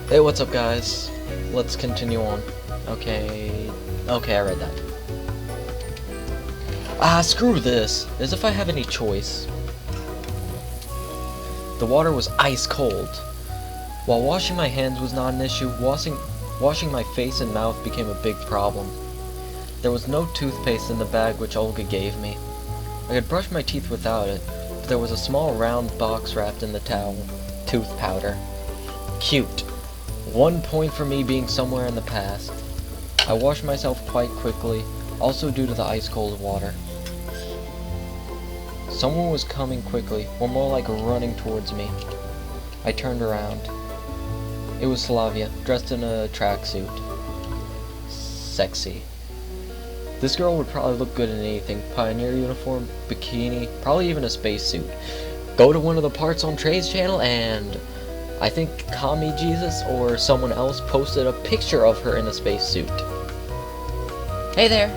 Hey, what's up, guys? Let's continue on. Okay, I read that. Screw this. As if I have any choice. The water was ice cold. While washing my hands was not an issue, washing my face and mouth became a big problem. There was no toothpaste in the bag which Olga gave me. I could brush my teeth without it, but there was a small round box wrapped in the towel. Tooth powder. Cute. 1 point for me being somewhere in the past. I washed myself quite quickly, also due to the ice-cold water. Someone was coming quickly, or more like running towards me. I turned around. It was Slavia, dressed in a tracksuit. Sexy. This girl would probably look good in anything. Pioneer uniform, bikini, probably even a spacesuit. Go to one of the parts on Trey's channel and I think Kami Jesus or someone else posted a picture of her in a spacesuit. Hey there.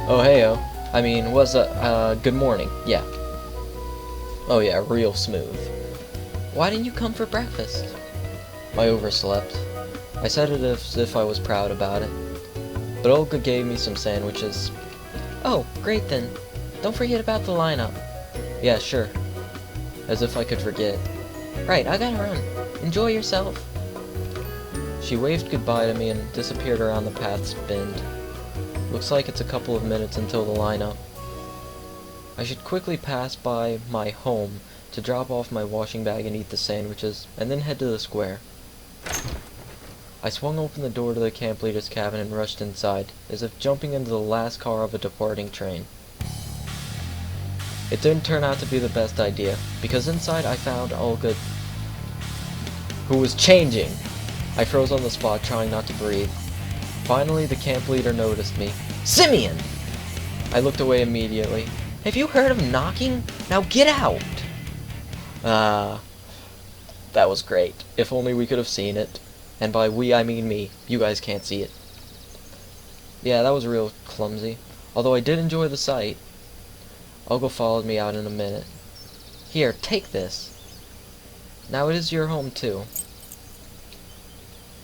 Oh, heyo. I mean, good morning. Yeah. Oh yeah, real smooth. Why didn't you come for breakfast? I overslept. I said it as if I was proud about it. But Olga gave me some sandwiches. Oh, great then. Don't forget about the lineup. Yeah, sure. As if I could forget. Right, I gotta run. Enjoy yourself. She waved goodbye to me and disappeared around the path's bend. Looks like it's a couple of minutes until the lineup. I should quickly pass by my home to drop off my washing bag and eat the sandwiches, and then head to the square. I swung open the door to the camp leader's cabin and rushed inside, as if jumping into the last car of a departing train. It didn't turn out to be the best idea, because inside I found Olga, who was changing. I froze on the spot, trying not to breathe. Finally, the camp leader noticed me. Semyon! I looked away immediately. Have you heard of knocking? Now get out! That was great. If only we could have seen it. And by we, I mean me. You guys can't see it. Yeah, that was real clumsy. Although I did enjoy the sight. Olga followed me out in a minute. Here, take this. Now it is your home, too.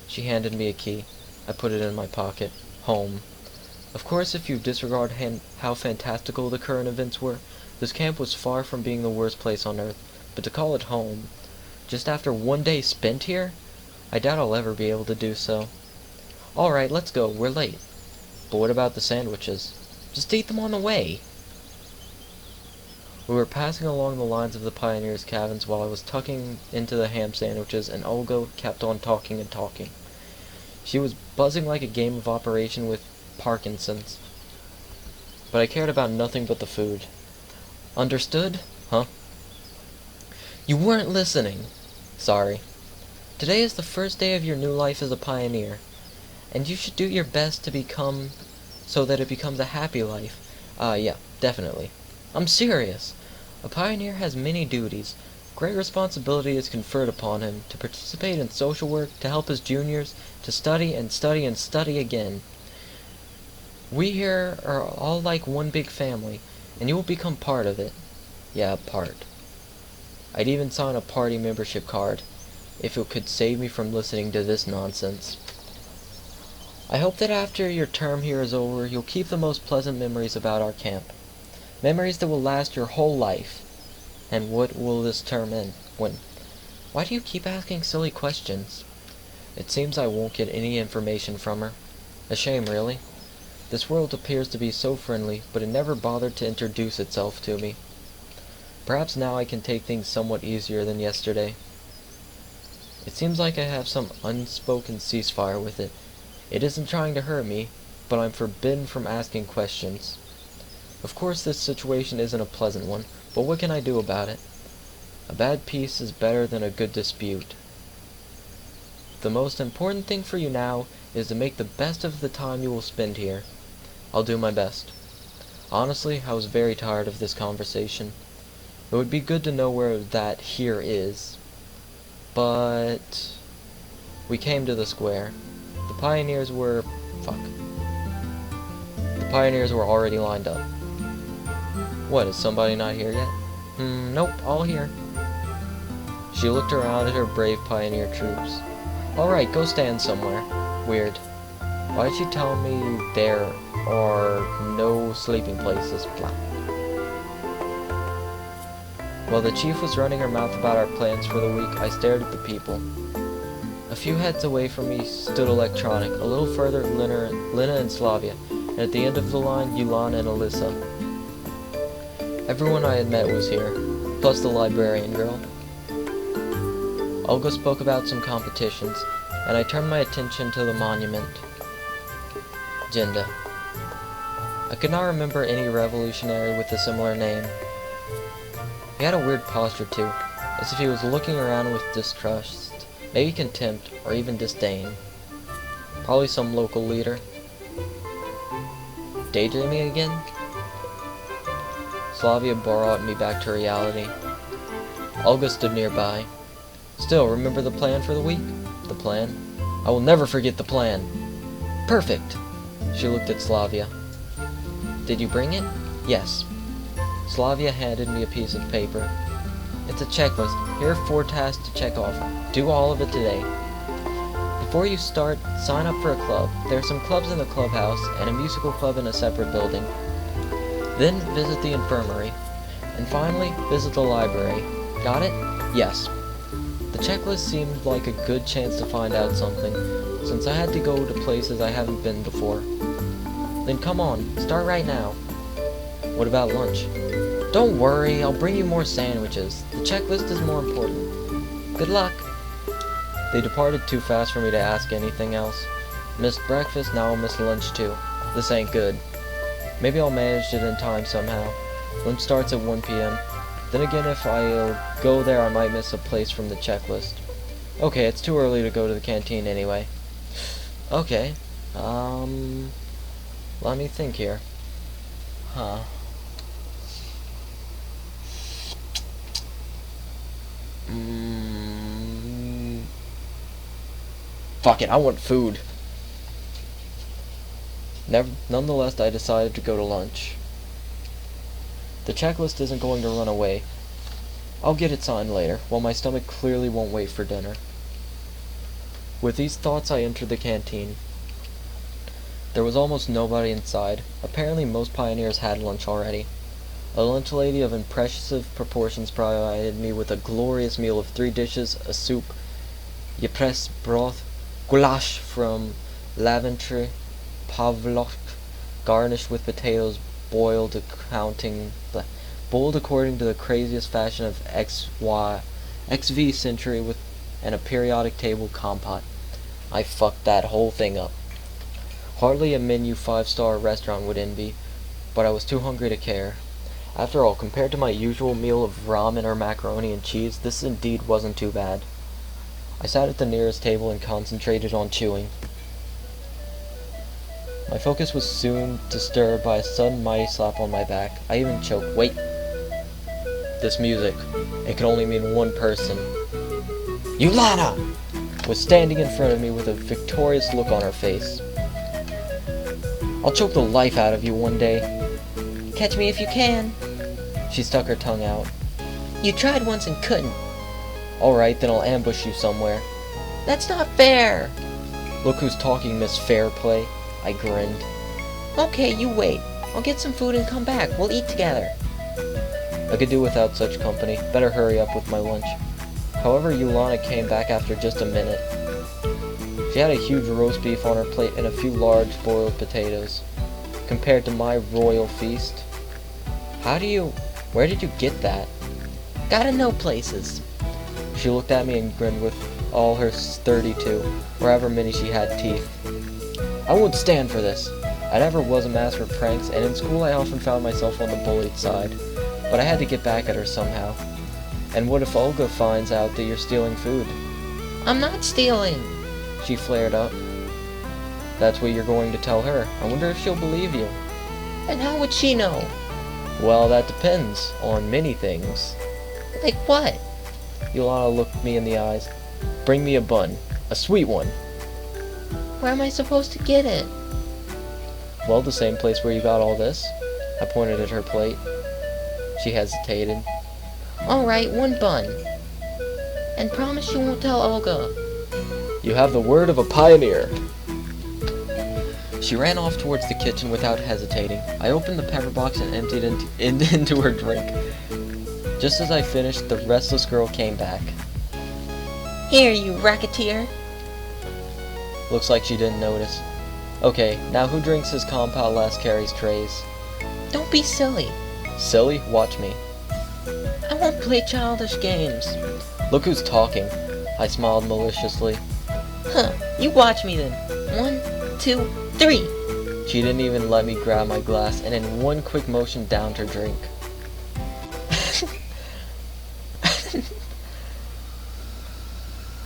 She handed me a key. I put it in my pocket. Home. Of course, if you disregard how fantastical the current events were, this camp was far from being the worst place on Earth. But to call it home, just after 1 day spent here? I doubt I'll ever be able to do so. Alright, let's go. We're late. But what about the sandwiches? Just eat them on the way. We were passing along the lines of the pioneers' cabins while I was tucking into the ham sandwiches, and Olga kept on talking and talking. She was buzzing like a game of Operation with Parkinson's. But I cared about nothing but the food. Understood? Huh? You weren't listening. Sorry. Today is the first day of your new life as a pioneer, and you should do your best to become so that it becomes a happy life. Yeah, definitely. I'm serious. A pioneer has many duties. Great responsibility is conferred upon him to participate in social work, to help his juniors, to study and study and study again. We here are all like one big family, and you will become part of it. Yeah, part. I'd even sign a party membership card, if it could save me from listening to this nonsense. I hope that after your term here is over, you'll keep the most pleasant memories about our camp. Memories that will last your whole life. And what will this term end? When? Why do you keep asking silly questions? It seems I won't get any information from her. A shame, really. This world appears to be so friendly, but it never bothered to introduce itself to me. Perhaps now I can take things somewhat easier than yesterday. It seems like I have some unspoken ceasefire with it. It isn't trying to hurt me, but I'm forbidden from asking questions. Of course this situation isn't a pleasant one, but what can I do about it? A bad peace is better than a good dispute. The most important thing for you now is to make the best of the time you will spend here. I'll do my best. Honestly, I was very tired of this conversation. It would be good to know where that here is. But we came to the square. The pioneers were... The pioneers were already lined up. What, is somebody not here yet? Nope, all here. She looked around at her brave pioneer troops. Alright, go stand somewhere. Weird. Why did you tell me there are no sleeping places? Blah. While the chief was running her mouth about our plans for the week, I stared at the people. A few heads away from me stood Electronic, a little further Lena and Slavia, and at the end of the line, Yulana and Alyssa. Everyone I had met was here, plus the librarian girl. Olga spoke about some competitions, and I turned my attention to the monument. Jinda. I could not remember any revolutionary with a similar name. He had a weird posture too, as if he was looking around with distrust, maybe contempt, or even disdain. Probably some local leader. Daydreaming again? Slavia brought me back to reality. Olga stood nearby. Still, remember the plan for the week? The plan? I will never forget the plan. Perfect! She looked at Slavia. Did you bring it? Yes. Slavia handed me a piece of paper. It's a checklist. Here are 4 tasks to check off. Do all of it today. Before you start, sign up for a club. There are some clubs in the clubhouse, and a musical club in a separate building. Then visit the infirmary. And finally, visit the library. Got it? Yes. The checklist seemed like a good chance to find out something, since I had to go to places I haven't been before. Then come on, start right now. What about lunch? Don't worry, I'll bring you more sandwiches. The checklist is more important. Good luck. They departed too fast for me to ask anything else. Missed breakfast, now I'll miss lunch too. This ain't good. Maybe I'll manage it in time somehow. Lunch starts at 1 p.m. Then again, if I go there, I might miss a place from the checklist. Okay, it's too early to go to the canteen anyway. Okay, let me think here. Huh. Fuck it, I want food. Nonetheless, I decided to go to lunch. The checklist isn't going to run away. I'll get it signed later, while my stomach clearly won't wait for dinner. With these thoughts, I entered the canteen. There was almost nobody inside. Apparently, most pioneers had lunch already. A lunch lady of impressive proportions provided me with a glorious meal of 3 dishes, a soup, ypres broth, goulash from Laventry, pavlok, garnished with potatoes boiled according to the craziest fashion of XV century and a periodic table compote. I fucked that whole thing up. Hardly a menu 5-star restaurant would envy, but I was too hungry to care. After all, compared to my usual meal of ramen or macaroni and cheese, this indeed wasn't too bad. I sat at the nearest table and concentrated on chewing. My focus was soon disturbed by a sudden mighty slap on my back. I even choked. Wait. This music. It could only mean one person. Yulana was standing in front of me with a victorious look on her face. I'll choke the life out of you one day. Catch me if you can. She stuck her tongue out. You tried once and couldn't. Alright, then I'll ambush you somewhere. That's not fair. Look who's talking, Miss Fairplay. I grinned. Okay, you wait. I'll get some food and come back. We'll eat together. I could do without such company. Better hurry up with my lunch. However, Yulana came back after just a minute. She had a huge roast beef on her plate and a few large boiled potatoes. Compared to my royal feast. Where did you get that? Gotta know places. She looked at me and grinned with all her 32, or however many she had teeth. I won't stand for this. I never was a master of pranks, and in school I often found myself on the bullied side. But I had to get back at her somehow. And what if Olga finds out that you're stealing food? I'm not stealing! She flared up. That's what you're going to tell her. I wonder if she'll believe you. And how would she know? Well, that depends on many things. Like what? Yulana looked me in the eyes. Bring me a bun. A sweet one. Where am I supposed to get it? Well, the same place where you got all this. I pointed at her plate. She hesitated. Alright, 1 bun. And promise you won't tell Olga. You have the word of a pioneer. She ran off towards the kitchen without hesitating. I opened the pepper box and emptied into her drink. Just as I finished, the restless girl came back. Here, you racketeer. Looks like she didn't notice. Okay, now who drinks his compound last carries trays? Don't be silly. Silly? Watch me. I won't play childish games. Look who's talking. I smiled maliciously. Huh, you watch me then. 1, 2, 3. She didn't even let me grab my glass, and in one quick motion downed her drink.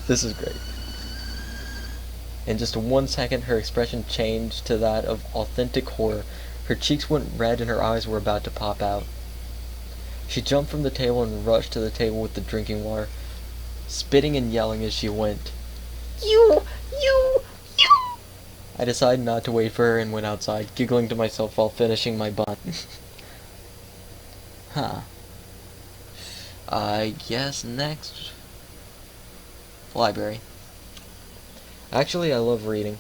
This is great. In just 1 second, her expression changed to that of authentic horror. Her cheeks went red and her eyes were about to pop out. She jumped from the table and rushed to the table with the drinking water, spitting and yelling as she went. You! I decided not to wait for her and went outside, giggling to myself while finishing my bun. Huh. I guess next... library. Actually, I love reading,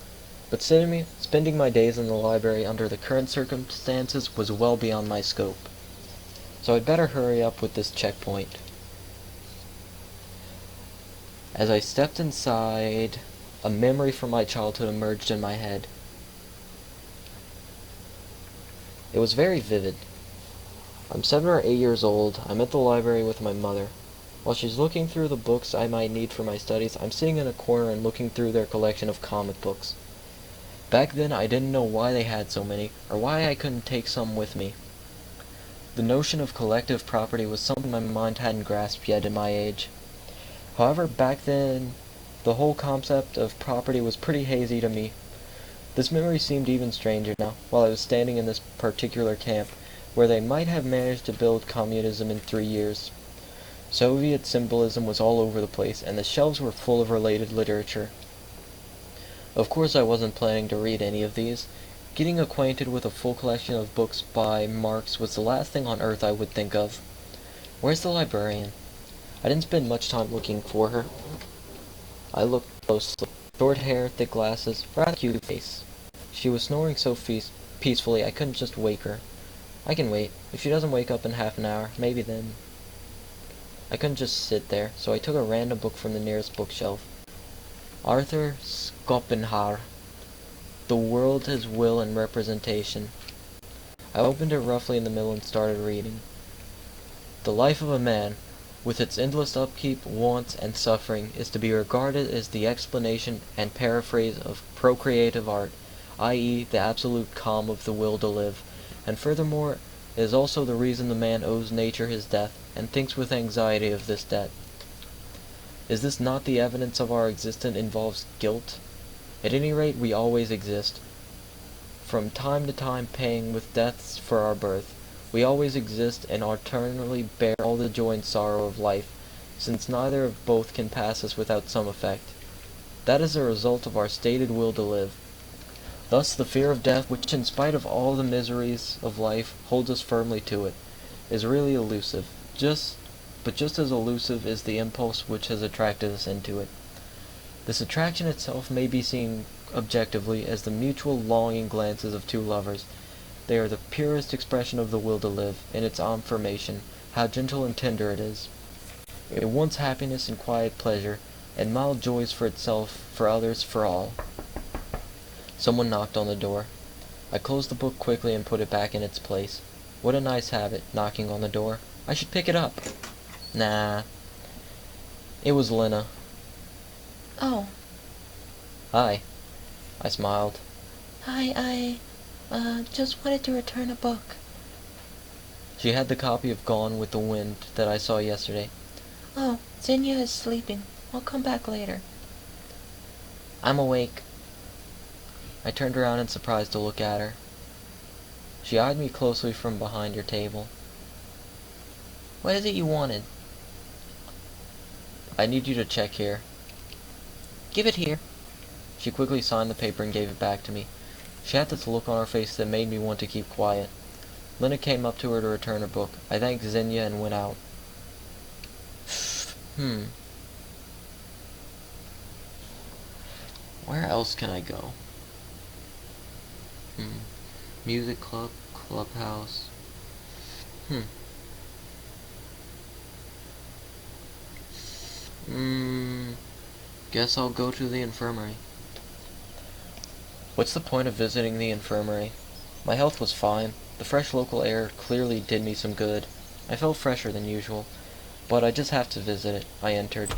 but spending my days in the library under the current circumstances was well beyond my scope. So I'd better hurry up with this checkpoint. As I stepped inside, a memory from my childhood emerged in my head. It was very vivid. I'm 7 or 8 years old. I'm at the library with my mother. While she's looking through the books I might need for my studies, I'm sitting in a corner and looking through their collection of comic books. Back then, I didn't know why they had so many, or why I couldn't take some with me. The notion of collective property was something my mind hadn't grasped yet in my age. However, back then, the whole concept of property was pretty hazy to me. This memory seemed even stranger now, while I was standing in this particular camp, where they might have managed to build communism in 3 years. Soviet symbolism was all over the place, and the shelves were full of related literature. Of course I wasn't planning to read any of these. Getting acquainted with a full collection of books by Marx was the last thing on earth I would think of. Where's the librarian? I didn't spend much time looking for her. I looked closely. Short hair, thick glasses, rather cute face. She was snoring so peacefully I couldn't just wake her. I can wait. If she doesn't wake up in half an hour, maybe then. I couldn't just sit there, so I took a random book from the nearest bookshelf. Arthur Schopenhauer, The World, His Will and Representation. I opened it roughly in the middle and started reading. The life of a man, with its endless upkeep, wants, and suffering, is to be regarded as the explanation and paraphrase of procreative art, i.e., the absolute calm of the will to live, and furthermore, it is also the reason the man owes nature his death, and thinks with anxiety of this debt. Is this not the evidence of our existence involves guilt? At any rate, we always exist. From time to time paying with deaths for our birth, we always exist and eternally bear all the joy and sorrow of life, since neither of both can pass us without some effect. That is a result of our stated will to live. Thus the fear of death, which in spite of all the miseries of life holds us firmly to it, is really elusive. But just as elusive is the impulse which has attracted us into it. This attraction itself may be seen objectively as the mutual longing glances of two lovers. They are the purest expression of the will to live, in its affirmation, how gentle and tender it is. It wants happiness and quiet pleasure, and mild joys for itself, for others, for all. Someone knocked on the door. I closed the book quickly and put it back in its place. What a nice habit, knocking on the door. I should pick it up. Nah. It was Lena. Oh. Hi. I smiled. Hi, just wanted to return a book. She had the copy of Gone with the Wind that I saw yesterday. Oh, Xenia is sleeping. I'll come back later. I'm awake. I turned around in surprise to look at her. She eyed me closely from behind her table. What is it you wanted? I need you to check here. Give it here. She quickly signed the paper and gave it back to me. She had this look on her face that made me want to keep quiet. Lena came up to her to return her book. I thanked Xenia and went out. Where else can I go? Music club, clubhouse. Guess I'll go to the infirmary. What's the point of visiting the infirmary? My health was fine. The fresh local air clearly did me some good. I felt fresher than usual, but I just have to visit it. I entered.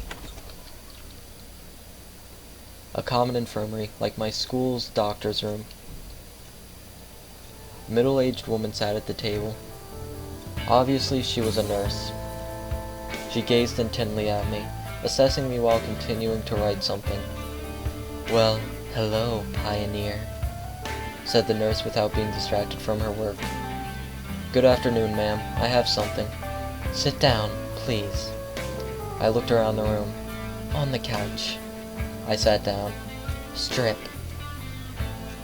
A common infirmary, like my school's doctor's room. A middle-aged woman sat at the table. Obviously, she was a nurse. She gazed intently at me, assessing me while continuing to write something. "Well, hello, pioneer," said the nurse without being distracted from her work. "Good afternoon, ma'am. I have something." "Sit down, please." I looked around the room. "On the couch." I sat down. "Strip."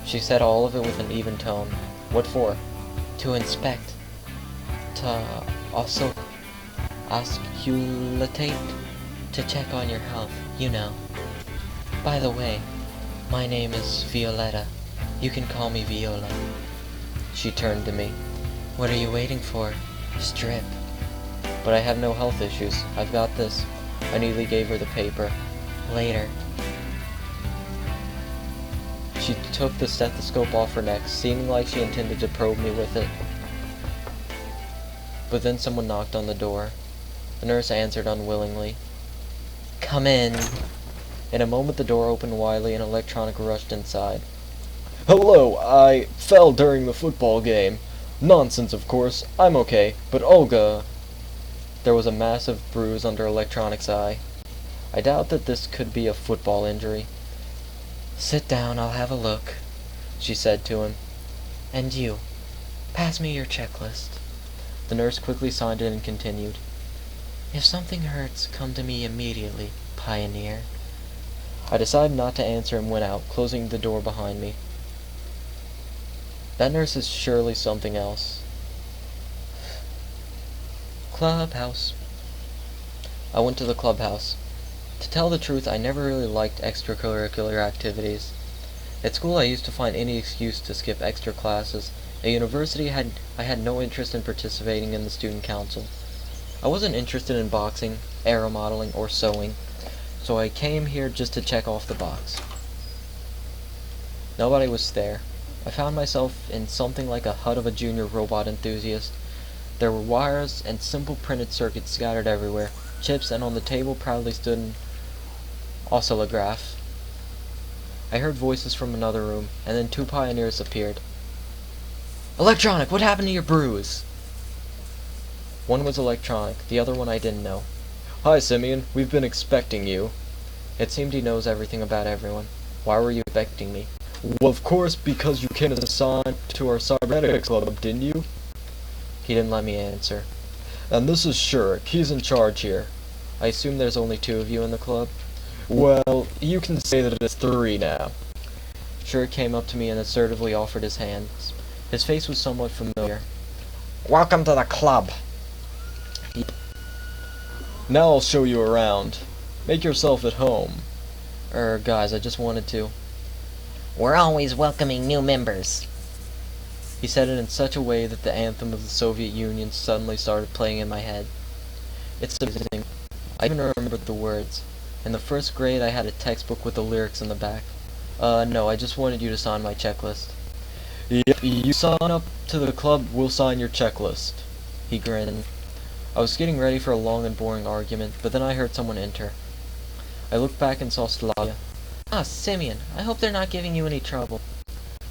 She said all of it with an even tone. "What for?" "To inspect. To also auscultate. To check on your health, you know. By the way, my name is Violetta. You can call me Viola." She turned to me. "What are you waiting for? Strip." "But I have no health issues. I've got this." I neatly gave her the paper. "Later." She took the stethoscope off her neck, seeming like she intended to probe me with it. But then someone knocked on the door. The nurse answered unwillingly. "Come in." In a moment the door opened widely and Electronic rushed inside. "Hello, I fell during the football game. Nonsense, of course. I'm okay, but Olga..." There was a massive bruise under Electronic's eye. I doubt that this could be a football injury. "Sit down, I'll have a look," she said to him. "And you, pass me your checklist." The nurse quickly signed it and continued. "If something hurts, come to me immediately, pioneer." I decided not to answer and went out, closing the door behind me. That nurse is surely something else. Clubhouse. I went to the clubhouse. To tell the truth, I never really liked extracurricular activities. At school I used to find any excuse to skip extra classes. At university I had no interest in participating in the student council. I wasn't interested in boxing, aeromodeling, or sewing, so I came here just to check off the box. Nobody was there. I found myself in something like a hut of a junior robot enthusiast. There were wires and simple printed circuits scattered everywhere, chips, and on the table proudly stood an oscillograph. I heard voices from another room, and then two pioneers appeared. "Electronic, what happened to your bruise?" One was Electronic, the other one I didn't know. "Hi, Semyon. We've been expecting you." It seemed he knows everything about everyone. Why were you expecting me? "Well, of course, because you came assigned to our cybernetics club, didn't you?" He didn't let me answer. "And this is Shurik. He's in charge here." I assume there's only two of you in the club? "Well, you can say that it's 3 now." Shurik came up to me and assertively offered his hands. His face was somewhat familiar. Welcome to the club. "Now I'll show you around. Make yourself at home." Guys, I just wanted to. We're always welcoming new members." He said it in such a way that the anthem of the Soviet Union suddenly started playing in my head. It's amazing. I even remembered the words. In the first grade I had a textbook with the lyrics in the back. No, I just wanted you to sign my checklist. "Yep, you sign up to the club, we'll sign your checklist." He grinned. I was getting ready for a long and boring argument, but then I heard someone enter. I looked back and saw Slavia. "Ah, Semyon, I hope they're not giving you any trouble."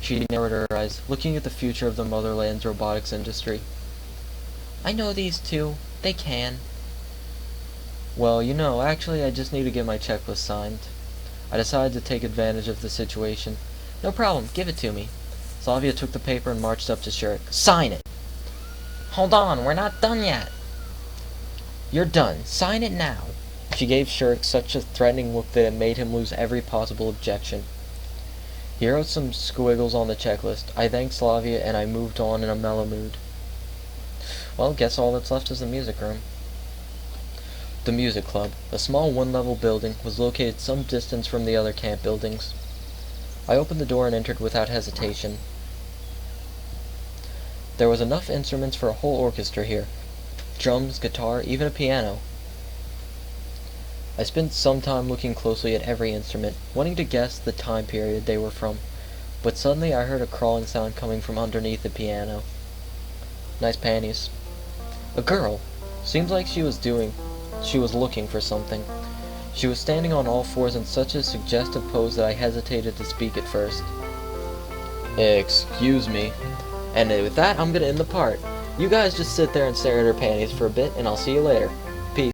She narrowed her eyes, looking at the future of the motherland's robotics industry. "I know these two. They can." Well, actually I just need to get my checklist signed. I decided to take advantage of the situation. "No problem. Give it to me." Slavia took the paper and marched up to Shurik. "Sign it." "Hold on, we're not done yet." "You're done. Sign it now." She gave Shurik such a threatening look that it made him lose every possible objection. He wrote some squiggles on the checklist. I thanked Slavia and I moved on in a mellow mood. Well, guess all that's left is the music room. The music club, a small one-level building, was located some distance from the other camp buildings. I opened the door and entered without hesitation. There was enough instruments for a whole orchestra here. Drums, guitar, even a piano. I spent some time looking closely at every instrument, wanting to guess the time period they were from, but suddenly I heard a crawling sound coming from underneath the piano. Nice panties. A girl. Seems like she was looking for something. She was standing on all fours in such a suggestive pose that I hesitated to speak at first. Excuse me. And with that, I'm gonna end the part. You guys just sit there and stare at her panties for a bit, and I'll see you later.